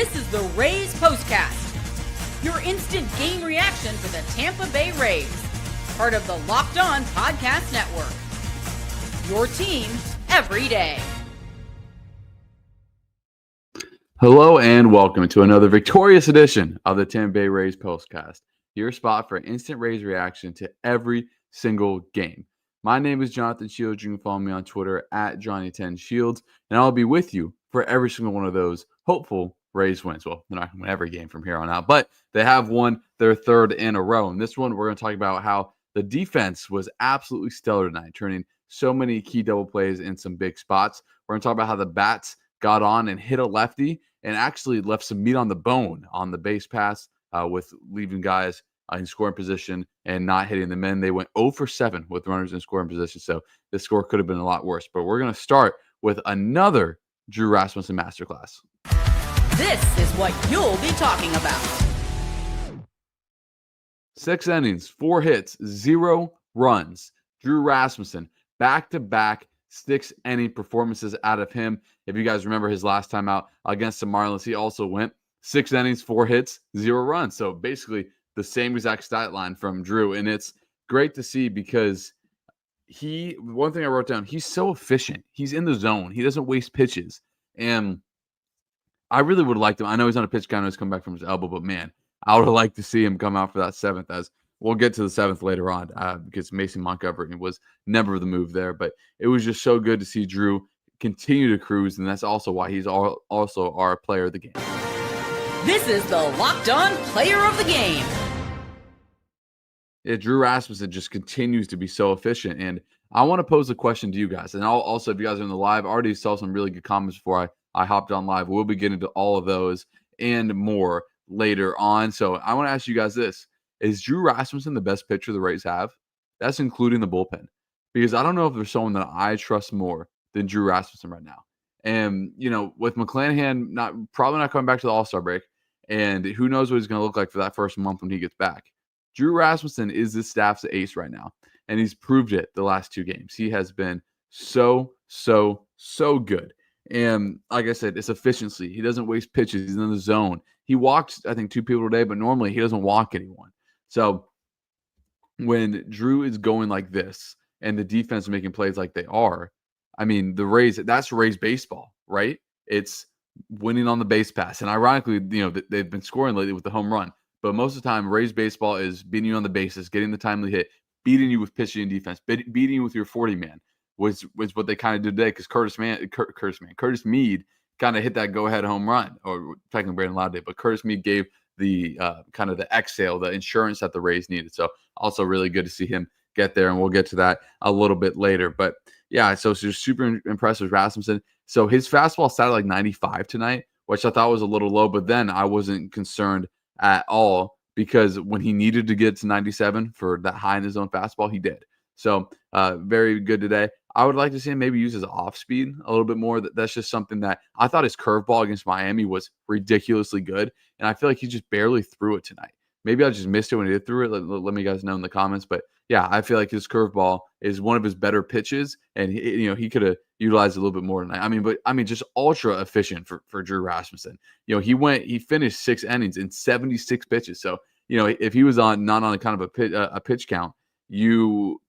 This is the Rays POSTCAST, your instant game reaction for the Tampa Bay Rays, part of the Locked On Podcast Network. Your team every day. Hello and welcome to another victorious edition of the Tampa Bay Rays POSTCAST, your spot for instant Rays reaction to every single game. My name is Jonathan Shields. You can follow me on Twitter at Johnny10Shields, and I'll be with you for every single one of those hopeful Rays wins. Well, they're not going to win every game from here on out, but they have won their third in a row. And this one, we're going to talk about how the defense was absolutely stellar tonight, turning so many key double plays in some big spots. We're going to talk about how the bats got on and hit a lefty and actually left some meat on the bone on the base pass with leaving guys in scoring position and not hitting the men. They went 0 for 7 with runners in scoring position, so this score could have been a lot worse. But we're going to start with another Drew Rasmussen masterclass. This is what you'll be talking about. 6 innings, 4 hits, 0 runs. Drew Rasmussen, back-to-back 6-inning performances out of him. If you guys remember his last time out against the Marlins, he also went 6 innings, 4 hits, 0 runs. So basically the same exact stat line from Drew. And it's great to see because one thing I wrote down, he's so efficient. He's in the zone. He doesn't waste pitches. And I really would have liked him. I know he's on a pitch count. He's come back from his elbow, but man, I would have liked to see him come out for that 7th, as we'll get to the 7th later on because Mason Montgomery was never the move there. But it was just so good to see Drew continue to cruise, and that's also why he's also our player of the game. This is the Locked On Player of the Game. Yeah, Drew Rasmussen just continues to be so efficient. And I want to pose a question to you guys. And I'll also, if you guys are in the live, I already saw some really good comments before I hopped on live. We'll be getting to all of those and more later on. So I want to ask you guys this. Is Drew Rasmussen the best pitcher the Rays have? That's including the bullpen. Because I don't know if there's someone that I trust more than Drew Rasmussen right now. And, you know, with McClanahan probably not coming back to the All-Star break, and who knows what he's going to look like for that first month when he gets back. Drew Rasmussen is this staff's ace right now, and he's proved it the last 2 games. He has been so good. And like I said, it's efficiency. He doesn't waste pitches. He's in the zone. He walks, I think, 2 people today, but normally he doesn't walk anyone. So when Drew is going like this and the defense is making plays like they are, I mean, the Rays, that's Rays baseball, right? It's winning on the base pass. And ironically, you know, they've been scoring lately with the home run. But most of the time, Rays baseball is beating you on the bases, getting the timely hit, beating you with pitching and defense, beating you with your 40-man, was what they kind of did today because Curtis Mead kind of hit that go-ahead home run, or technically Brandon Lowe did, but Curtis Mead gave the kind of the exhale, the insurance that the Rays needed. So also really good to see him get there, and we'll get to that a little bit later. But yeah, so just super impressed with Rasmussen. So his fastball sat at like 95 tonight, which I thought was a little low, but then I wasn't concerned at all because when he needed to get to 97 for that high in his own fastball, he did. So very good today. I would like to see him maybe use his off speed a little bit more. That's just something that I thought his curveball against Miami was ridiculously good, and I feel like he just barely threw it tonight. Maybe I just missed it when he did throw it. Let me guys know in the comments. But yeah, I feel like his curveball is one of his better pitches, and he could have utilized it a little bit more tonight. I mean, just ultra efficient for Drew Rasmussen. You know, he finished 6 innings in 76 pitches. So you know, if he was not on a kind of a pitch count, you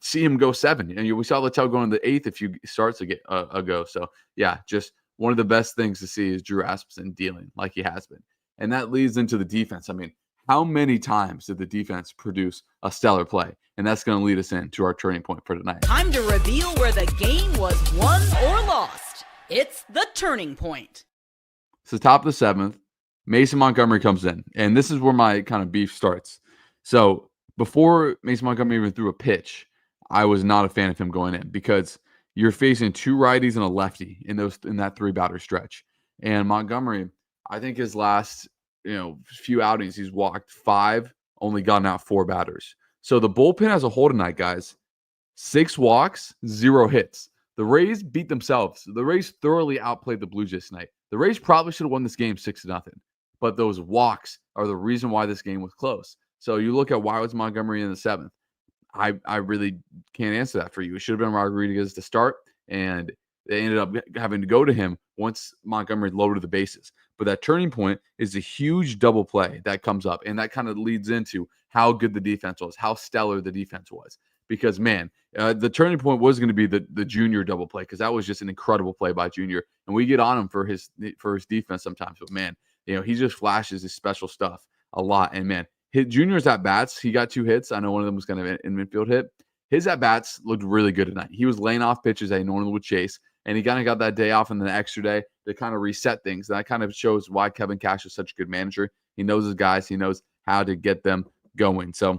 see him go 7. And we saw Littell going to the 8th a few starts ago. So yeah, just one of the best things to see is Drew Rasmussen dealing like he has been, and that leads into the defense. I mean, how many times did the defense produce a stellar play? And that's going to lead us into our turning point for tonight. Time to reveal where the game was won or lost. It's the turning point. It's the top of the 7th. Mason Montgomery comes in, and this is where my kind of beef starts. So before Mason Montgomery even threw a pitch, I was not a fan of him going in because you're facing 2 righties and a lefty in that 3-batter stretch. And Montgomery, I think his last few outings, he's walked 5, only gotten out 4 batters. So the bullpen as a whole tonight, guys, 6 walks, 0 hits. The Rays beat themselves. The Rays thoroughly outplayed the Blue Jays tonight. The Rays probably should have won this game 6-0, but those walks are the reason why this game was close. So you look at why was Montgomery in the 7th. I really can't answer that for you. It should have been Rodriguez to start, and they ended up having to go to him once Montgomery loaded the bases. But that turning point is a huge double play that comes up, and that kind of leads into how good the defense was, how stellar the defense was. Because, man, the turning point was going to be the Junior double play, because that was just an incredible play by Junior. And we get on him for his defense sometimes. But, man, he just flashes his special stuff a lot. And, man, Junior's at-bats, he got 2 hits. I know one of them was kind of an infield hit. His at-bats looked really good tonight. He was laying off pitches that he normally would chase, and he kind of got that day off and the extra day to kind of reset things. And that kind of shows why Kevin Cash is such a good manager. He knows his guys. He knows how to get them going. So,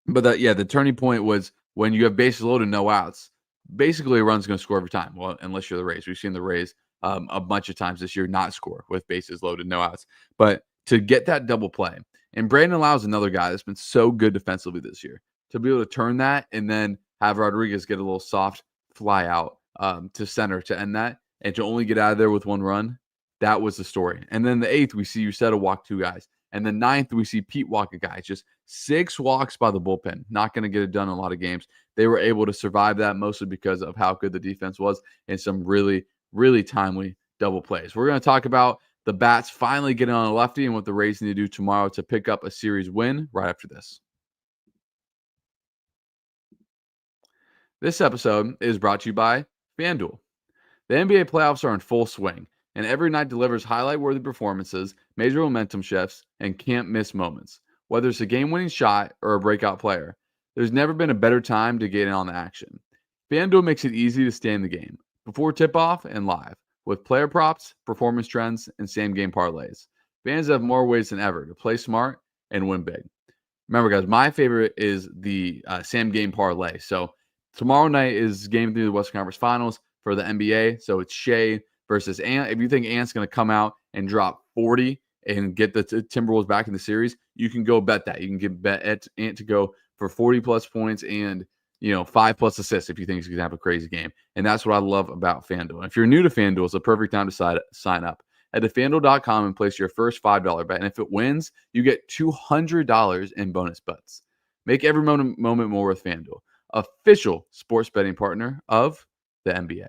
but the turning point was when you have bases loaded, no outs. Basically, a run's going to score every time. Well, unless you're the Rays. We've seen the Rays a bunch of times this year not score with bases loaded, no outs. But to get that double play, and Brandon Lowe is another guy that's been so good defensively this year, to be able to turn that and then have Rodriguez get a little soft fly out to center to end that, and to only get out of there with 1 run, that was the story. And then the 8th, we see Uceta walk 2 guys. And the 9th, we see Pete walk a guy. Just 6 walks by the bullpen. Not going to get it done in a lot of games. They were able to survive that mostly because of how good the defense was and some really, really timely double plays. We're going to talk about the bats finally getting on a lefty and what the Rays need to do tomorrow to pick up a series win right after this. This episode is brought to you by FanDuel. The NBA playoffs are in full swing, and every night delivers highlight-worthy performances, major momentum shifts, and can't-miss moments. Whether it's a game-winning shot or a breakout player, there's never been a better time to get in on the action. FanDuel makes it easy to stay in the game, before tip-off and live, with player props, performance trends, and same-game parlays. Fans have more ways than ever to play smart and win big. Remember, guys, my favorite is the same-game parlay. So tomorrow night is Game 3 of the Western Conference Finals for the NBA. So it's Shea versus Ant. If you think Ant's going to come out and drop 40 and get the Timberwolves back in the series, you can go bet that. You can get bet Ant to go for 40-plus points and 5+ assists if you think he's going to have a crazy game. And that's what I love about FanDuel. If you're new to FanDuel, it's a perfect time to sign up. Head to FanDuel.com and place your first $5 bet. And if it wins, you get $200 in bonus bets. Make every moment more with FanDuel, official sports betting partner of the NBA.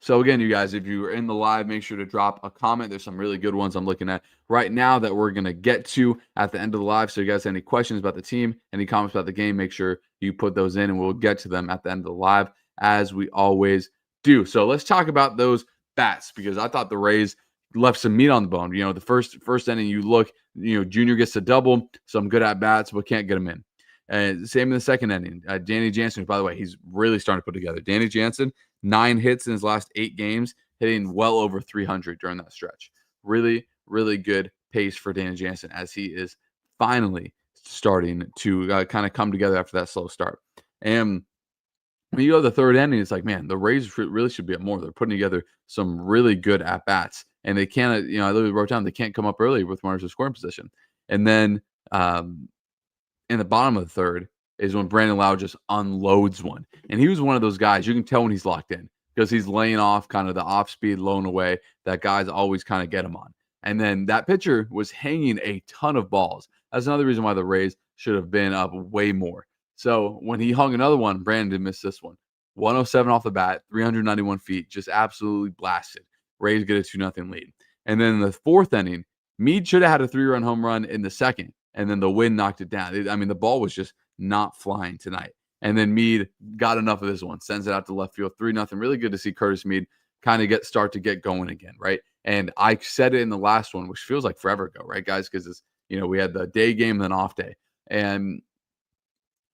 So again, you guys, if you are in the live, make sure to drop a comment. There's some really good ones I'm looking at right now that we're going to get to at the end of the live. So you guys have any questions about the team, any comments about the game, make sure you put those in and we'll get to them at the end of the live as we always do. So let's talk about those bats, because I thought the Rays left some meat on the bone. The first inning, you look, Junior gets a double, some good at bats, but can't get him in. And same in the second inning. Danny Jansen, by the way, he's really starting to put together. Danny Jansen, 9 hits in his last 8 games, hitting well over 300 during that stretch. Really, really good pace for Danny Jansen as he is finally starting to kind of come together after that slow start. And when you go to the third inning, it's like, man, the Rays really should be at more. They're putting together some really good at-bats. And they can't, I literally wrote down, they can't come up early with runners in scoring position. And then in the bottom of the third is when Brandon Lowe just unloads one. And he was one of those guys, you can tell when he's locked in, because he's laying off kind of the off-speed, lone away that guys always kind of get him on. And then that pitcher was hanging a ton of balls. That's another reason why the Rays should have been up way more. So when he hung another one, Brandon missed this one. 107 off the bat, 391 feet, just absolutely blasted. Rays get a 2-0 lead. And then in the fourth inning, Mead should have had a 3-run home run in the second, and then the wind knocked it down. The ball was just not flying tonight. And then Mead got enough of this one, sends it out to left field, 3-0. Really good to see Curtis Mead kind of start to get going again, right? And I said it in the last one, which feels like forever ago, right, guys? Because it's we had the day game and then off day. And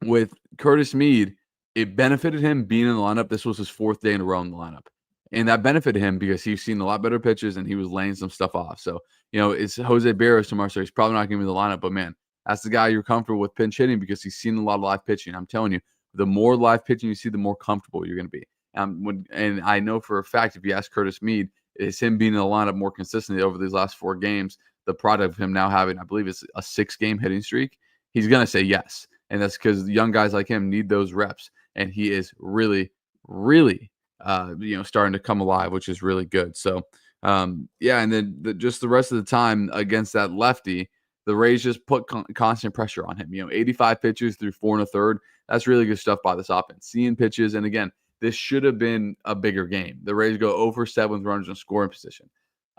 with Curtis Mead, it benefited him being in the lineup. This was his 4th day in a row in the lineup. And that benefited him because he's seen a lot better pitches and he was laying some stuff off. So, it's Jose Barrios tomorrow, so he's probably not going to be in the lineup. But, man, that's the guy you're comfortable with pinch hitting because he's seen a lot of live pitching. I'm telling you, the more live pitching you see, the more comfortable you're going to be. And I know for a fact, if you ask Curtis Mead, is him being in the lineup more consistently over these last 4 games, the product of him now having, I believe it's a 6-game hitting streak, he's going to say yes. And that's because young guys like him need those reps. And he is really, really, starting to come alive, which is really good. So, and then just the rest of the time against that lefty, the Rays just put constant pressure on him. 85 pitches through 4 1/3. That's really good stuff by this offense. Seeing pitches, and again, this should have been a bigger game. The Rays go 0 for 7 with runners in scoring position.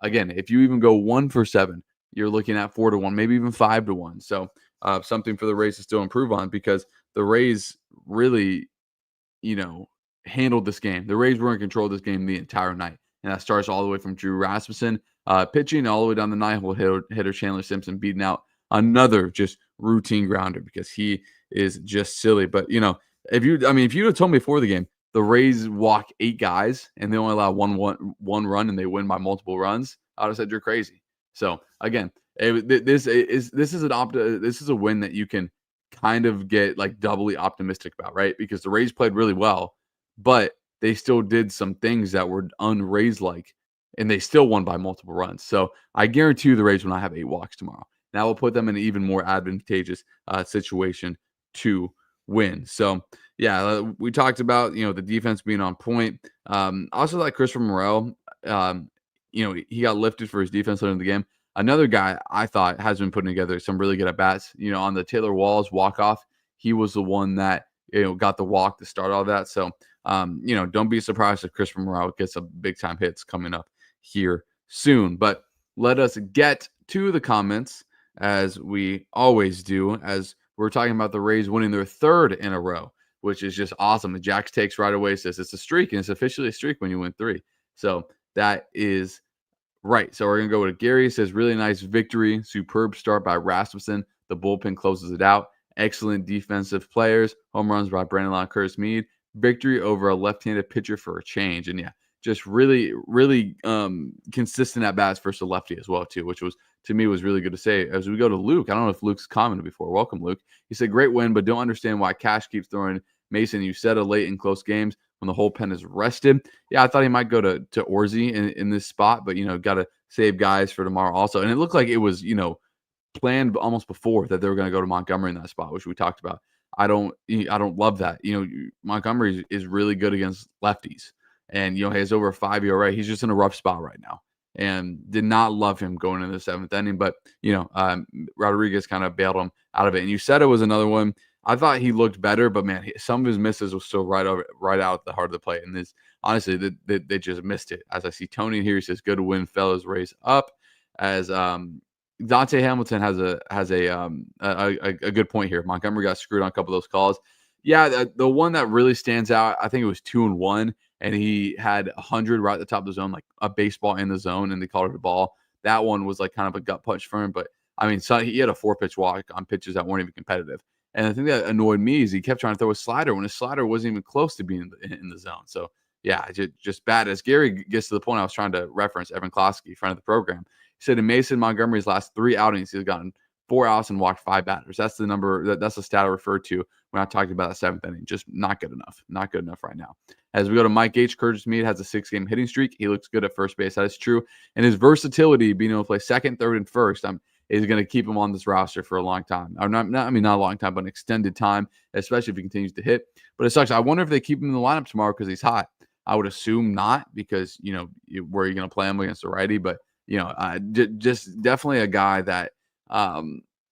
Again, if you even go 1 for 7, you're looking at 4-1, maybe even 5-1. So something for the Rays to still improve on, because the Rays really, handled this game. The Rays were in control of this game the entire night. And that starts all the way from Drew Rasmussen pitching all the way down the 9-hole hitter Chandler Simpson beating out another just routine grounder because he is just silly. But, if you had told me before the game, the Rays walk 8 guys and they only allow one run and they win by multiple runs, I would have said you're crazy. So again, this is a win that you can kind of get like doubly optimistic about, right? Because the Rays played really well, but they still did some things that were un-Rays like, and they still won by multiple runs. So I guarantee you the Rays will not have 8 walks tomorrow. That will put them in an even more advantageous situation to win. So yeah, we talked about, the defense being on point. Also like Christopher Morel, he got lifted for his defense later in the game. Another guy I thought has been putting together some really good at-bats. On the Taylor Walls walk-off, he was the one that, got the walk to start all that. So, don't be surprised if Christopher Morel gets some big-time hits coming up here soon. But let us get to the comments, as we always do, as we're talking about the Rays winning their 3rd in a row, which is just awesome. And Jax takes right away, says it's a streak, and it's officially a streak when you win 3. So that is right. So we're going to go with Gary. Says, really nice victory. Superb start by Rasmussen. The bullpen closes it out. Excellent defensive players. Home runs by Brandon Lowe and Curtis Mead. Victory over a left-handed pitcher for a change. And yeah, just really, really consistent at bats versus a lefty as well, too, which was, to me, was really good to say. As we go to Luke, I don't know if Luke's commented before. Welcome, Luke. He said, great win, but don't understand why Cash keeps throwing Mason. You said a late in close games when the whole pen is rested. Yeah, I thought he might go to Orzi in this spot, but, got to save guys for tomorrow also. And it looked like it was, planned almost before that they were going to go to Montgomery in that spot, which we talked about. I don't love that. Montgomery is really good against lefties, and he has over a 5 ERA. He's just in a rough spot right now, and did not love him going into the 7th inning. But Rodriguez kind of bailed him out of it. And you said it was another one. I thought he looked better, but man, some of his misses was still right out at the heart of the plate. And this, honestly, they just missed it. As I see Tony here, he says, "Good win, fellas, Rays up." As Dante Hamilton has a good point here. Montgomery got screwed on a couple of those calls. Yeah, the one that really stands out, I think it was 2-1, and he had 100 right at the top of the zone, like a baseball in the zone, and they called it a ball. That one was like kind of a gut punch for him, but he had a 4-pitch walk on pitches that weren't even competitive. And the thing that annoyed me is he kept trying to throw a slider when his slider wasn't even close to being in the zone. So yeah, just bad. As Gary gets to the point I was trying to reference, Evan Klosky, friend of the program, he said in Mason Montgomery's last 3 outings, he's gotten 4 outs and walked 5 batters. That's the number. That's the stat I referred to when I talked about the 7th inning. Just not good enough. Not good enough right now. As we go to Mike H., Curtis Mead has a 6-game hitting streak. He looks good at first base. That is true. And his versatility, being able to play second, third, and first, is going to keep him on this roster for a long time. Or not a long time, but an extended time, especially if he continues to hit. But it sucks. I wonder if they keep him in the lineup tomorrow because he's hot. I would assume not, because, where are you going to play him against a righty? But, just definitely a guy that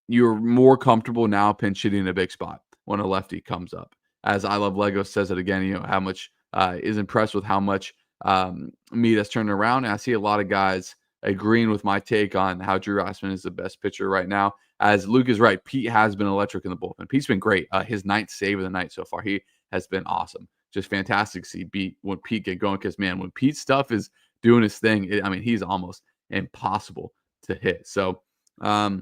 you're more comfortable now pinch hitting in a big spot when a lefty comes up. As I Love Lego says it again, how much is impressed with how much Mead has turned around. And I see a lot of guys agreeing with my take on how Drew Rasmussen is the best pitcher right now. As Luke is right, Pete has been electric in the bullpen. Pete's been great. His 9th save of the night so far. He has been awesome. Just fantastic to see when Pete get going, because, man, when Pete's stuff is doing his thing, he's almost impossible to hit. So as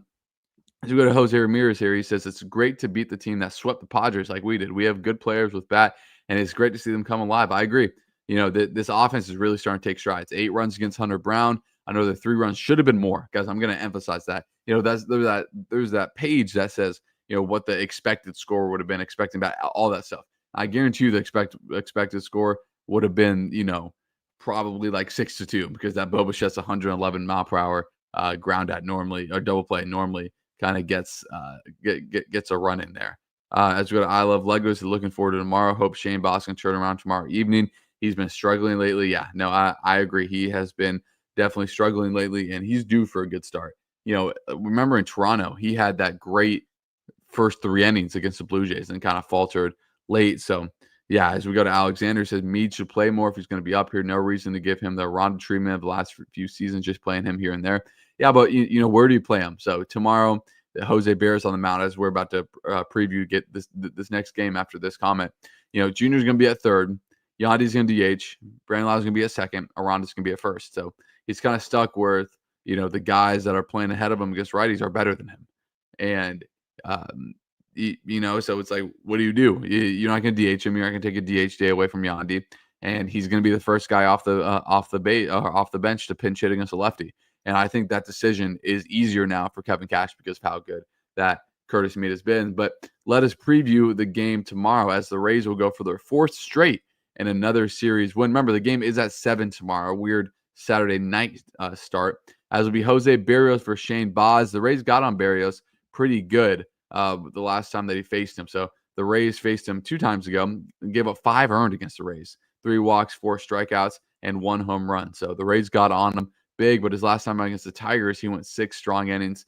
we go to Jose Ramirez here, he says, it's great to beat the team that swept the Padres like we did. We have good players with bat, and it's great to see them come alive. I agree. This offense is really starting to take strides. 8 runs against Hunter Brown. I know the 3 runs should have been more, guys. I'm going to emphasize that. There's that page that says, what the expected score would have been, expecting back, all that stuff. I guarantee you the expected score would have been, probably like 6-2, because that Bo Bichette's 111 mile per hour ground at normally, or double play normally, kind of gets a run in there. As we go to I Love Legos, looking forward to tomorrow. Hope Shane Boss can turn around tomorrow evening. He's been struggling lately. Yeah, no, I agree. He has been definitely struggling lately, and he's due for a good start. Remember in Toronto, he had that great first 3 innings against the Blue Jays and kind of faltered late. So yeah, as we go to Alexander, says Mead should play more if he's going to be up here. No reason to give him the Ronda treatment of the last few seasons, just playing him here and there. Yeah, but where do you play him? So tomorrow, Jose Barrios on the mound, as we're about to preview, get this next game after this comment. Junior's going to be at third. Yandy's going to DH. Brandon Lowe's going to be at second. Aranda's going to be at first. So he's kind of stuck with, the guys that are playing ahead of him against righties are better than him. And, so it's like, what do? You're not going to DH him. You're not going to take a DH day away from Yandy. And he's going to be the first guy off the bench to pinch hit against a lefty. And I think that decision is easier now for Kevin Cash because of how good that Curtis Mead has been. But let us preview the game tomorrow as the Rays will go for their fourth straight and another series win. Remember, the game is at 7 tomorrow. Weird Saturday night start. As will be Jose Barrios for Shane Baz. The Rays got on Barrios pretty good the last time that he faced him. So the Rays faced him 2 times ago and gave up 5 earned against the Rays. 3 walks, 4 strikeouts, and 1 home run. So the Rays got on him big, but his last time against the Tigers, he went 6 strong innings,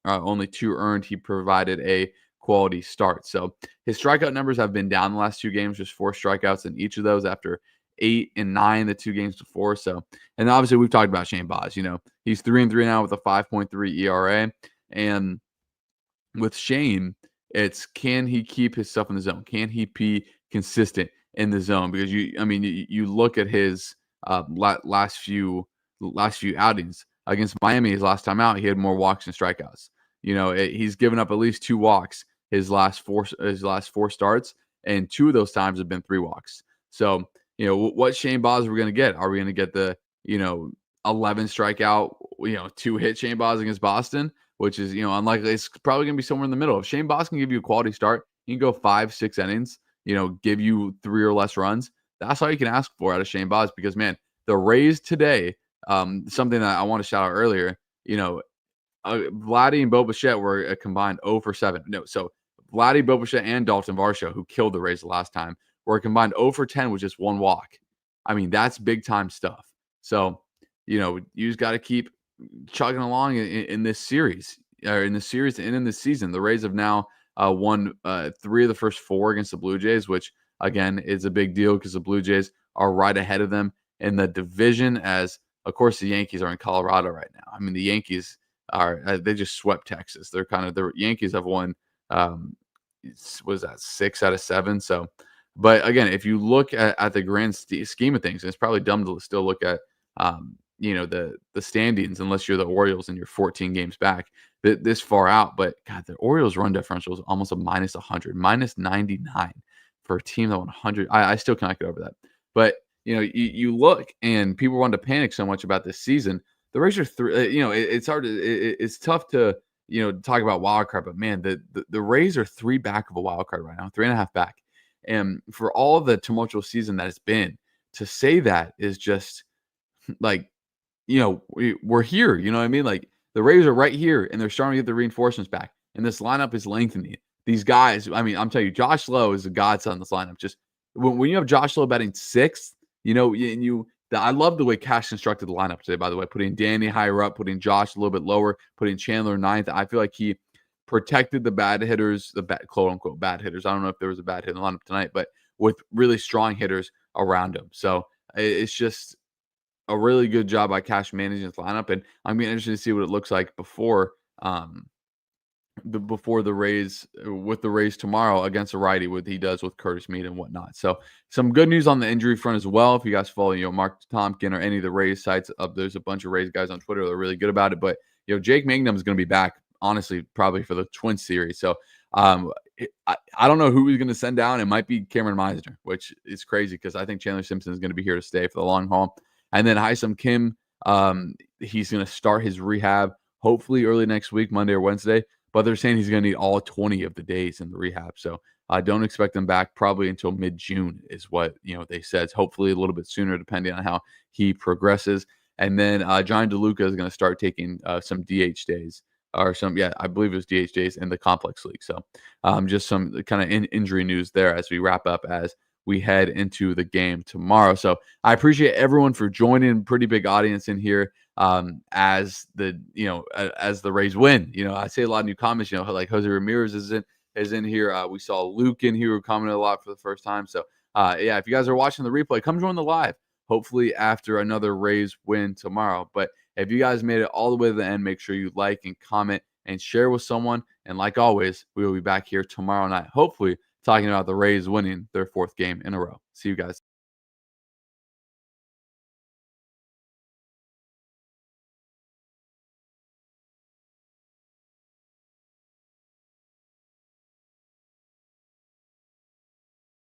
only 2 earned. He provided a quality start. So his strikeout numbers have been down the last 2 games, just 4 strikeouts in each of those after 8 and 9 the 2 games before. So, and obviously we've talked about Shane Baz. He's 3-3 now with a 5.3 ERA. And with Shane, it's can he keep his stuff in the zone? Can he be consistent in the zone? Because you look at his last few outings against Miami. His last time out, he had more walks and strikeouts. He's given up at least 2 walks his last 4 starts, and 2 of those times have been 3 walks. So what Shane Baz are we going to get? Are we going to get the 11 strikeout 2-hit Shane Baz against Boston, which is unlikely? It's probably going to be somewhere in the middle. If Shane Baz can give you a quality start, he can go 5-6 innings, give you 3 or less runs. That's all you can ask for out of Shane Baz, because man, the Rays today, something that I want to shout out earlier, Vladdy and Bo Bichette were a combined 0 for 7. No, so Vladdy, Bo Bichette, and Dalton Varsho, who killed the Rays the last time, were a combined 0 for 10 with just 1 walk. I mean, that's big time stuff. So, you just got to keep chugging along in this series, or in the series and in this season. The Rays have now won 3 of the first 4 against the Blue Jays, which again is a big deal because the Blue Jays are right ahead of them in the division, as of course the Yankees are in Colorado right now. I mean, the Yankees they just swept Texas. The Yankees have won was that 6 out of 7. So, but again, if you look at the grand scheme of things, and it's probably dumb to still look at the standings unless you're the Orioles and you're 14 games back this far out. But God, the Orioles run differential is almost a minus 100, minus 99 for a team that won 100. I still cannot get over that. But you look, and people want to panic so much about this season. The Rays are 3. It's hard to, it's tough to talk about wild card, but man, the Rays are 3 back of a wild card right now, 3.5 back. And for all the tumultuous season that it's been, to say that is just like, we're here. You know what I mean? Like, the Rays are right here, and they're starting to get the reinforcements back, and this lineup is lengthening. These guys, I mean, I'm telling you, Josh Lowe is a godsend in this lineup. Just when you have Josh Lowe batting 6th, I love the way Cash constructed the lineup today, by the way, putting Danny higher up, putting Josh a little bit lower, putting Chandler 9th. I feel like he protected the bad hitters, quote unquote bad hitters. I don't know if there was a bad hit in the lineup tonight, but with really strong hitters around him. So it's just a really good job by Cash managing his lineup. And I'm interested to see what it looks like before the Rays, with the Rays tomorrow against a righty, what he does with Curtis Mead and whatnot. So some good news on the injury front as well. If you guys follow, Mark Tompkin or any of the Rays sites, there's a bunch of Rays guys on Twitter that are really good about it. But Jake Mangum is going to be back, honestly, probably for the Twins series. So I don't know who he's going to send down. It might be Cameron Meisner, which is crazy because I think Chandler Simpson is going to be here to stay for the long haul. And then Hyesum Kim, he's going to start his rehab hopefully early next week, Monday or Wednesday. But they're saying he's going to need all 20 of the days in the rehab. So I don't expect him back probably until mid-June is what, they said. Hopefully a little bit sooner, depending on how he progresses. And then John DeLuca is going to start taking some DH days or I believe it was DH days in the complex league. So just some kind of injury news there as we wrap up as we head into the game tomorrow. So I appreciate everyone for joining. Pretty big audience in here as the Rays win. I say a lot of new comments, like Jose Ramirez is in here. We saw Luke in here who commented a lot for the first time. So, yeah, if you guys are watching the replay, come join the live. Hopefully after another Rays win tomorrow. But if you guys made it all the way to the end, make sure you like and comment and share with someone. And like always, we will be back here tomorrow night, hopefully talking about the Rays winning their 4th game in a row. See you guys.